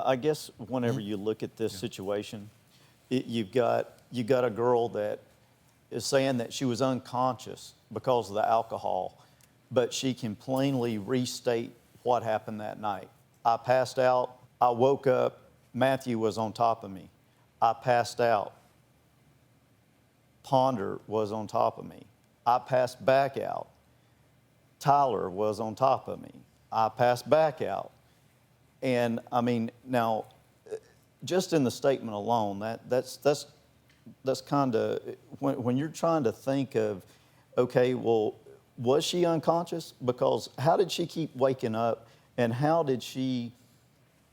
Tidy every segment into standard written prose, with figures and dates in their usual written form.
I guess whenever you look at this situation, you've got a girl that is saying that she was unconscious because of the alcohol, but she can plainly restate what happened that night. I passed out. I woke up. Matthew was on top of me. I passed out. Ponder was on top of me. I passed back out. Tyler was on top of me. I passed back out. And I mean, now, just in the statement alone, that's kind of, when you're trying to think of, okay, well, was she unconscious? Because how did she keep waking up, and how did she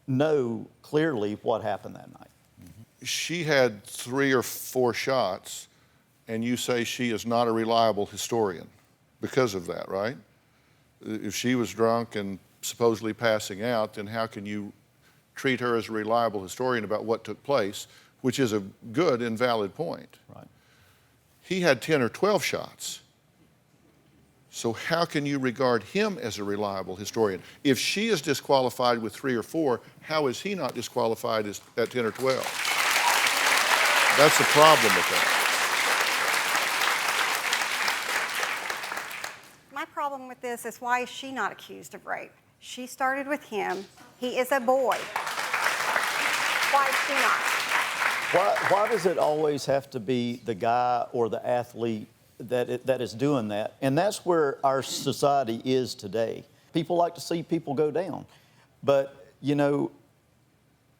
know clearly what happened that night? She had 3 or 4 shots, and you say she is not a reliable historian because of that, right? If she was drunk and supposedly passing out, then how can you treat her as a reliable historian about what took place, which is a good and valid point. Right. He had 10 or 12 shots. So how can you regard him as a reliable historian? If she is disqualified with 3 or 4, how is he not disqualified at 10 or 12? That's the problem with that. My problem with this is, why is she not accused of rape? She started with him. He is a boy. Why is she not? Why does it always have to be the guy or the athlete that is doing that? And that's where our society is today. People like to see people go down. But, you know,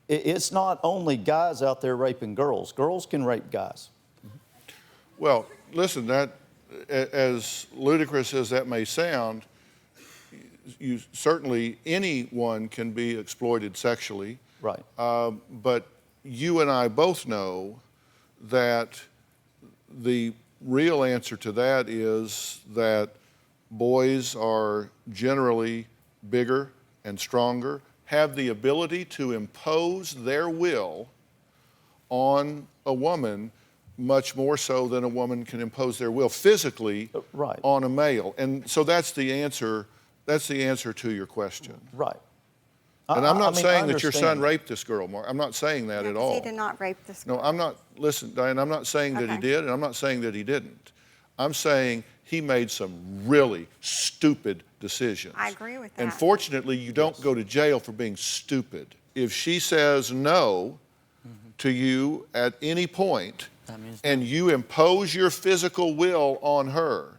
it's not only guys out there raping girls. Girls can rape guys. Well, listen, that, as ludicrous as that may sound, certainly anyone can be exploited sexually. Right. But you and I both know that the real answer to that is that boys are generally bigger and stronger, have the ability to impose their will on a woman much more so than a woman can impose their will physically right. on a male. And so that's the answer to your question. Right. And I'm not saying that your son understand. raped this girl, Mark. I'm not saying that at all. He did not rape this girl. No, I'm not, listen, Diane, I'm not saying that he did, and I'm not saying that he didn't. I'm saying he made some really stupid decisions. I agree with that. And fortunately, you don't go to jail for being stupid. If she says no to you at any point, and you impose your physical will on her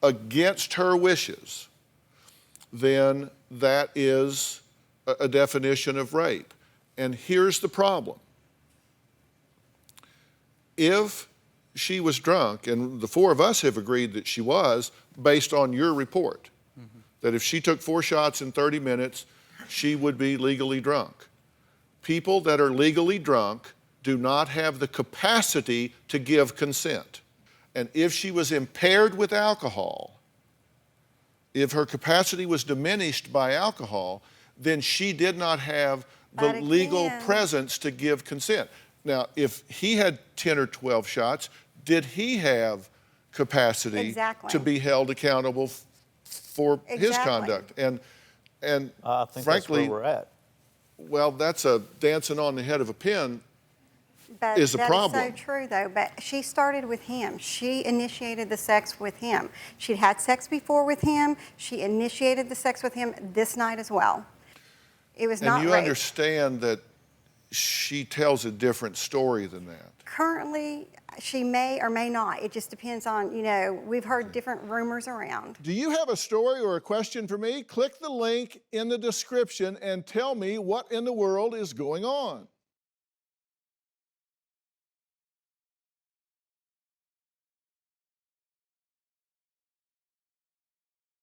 against her wishes, then that is a definition of rape. And here's the problem. If she was drunk, and the 4 of us have agreed that she was, based on your report, that if she took 4 shots in 30 minutes, she would be legally drunk. People that are legally drunk do not have the capacity to give consent. And if she was impaired with alcohol, if her capacity was diminished by alcohol, then she did not have the legal presence to give consent. Now, if he had 10 or 12 shots, did he have capacity to be held accountable for his conduct? And I think frankly, that's where we're at. Well, that's a dancing on the head of a pin. But is a problem. That is so true, though. But she started with him. She initiated the sex with him. She'd had sex before with him. She initiated the sex with him this night as well. It was not rape. And you understand that she tells a different story than that. Currently, she may or may not. It just depends on, you know, we've heard different rumors around. Do you have a story or a question for me? Click the link in the description and tell me what in the world is going on.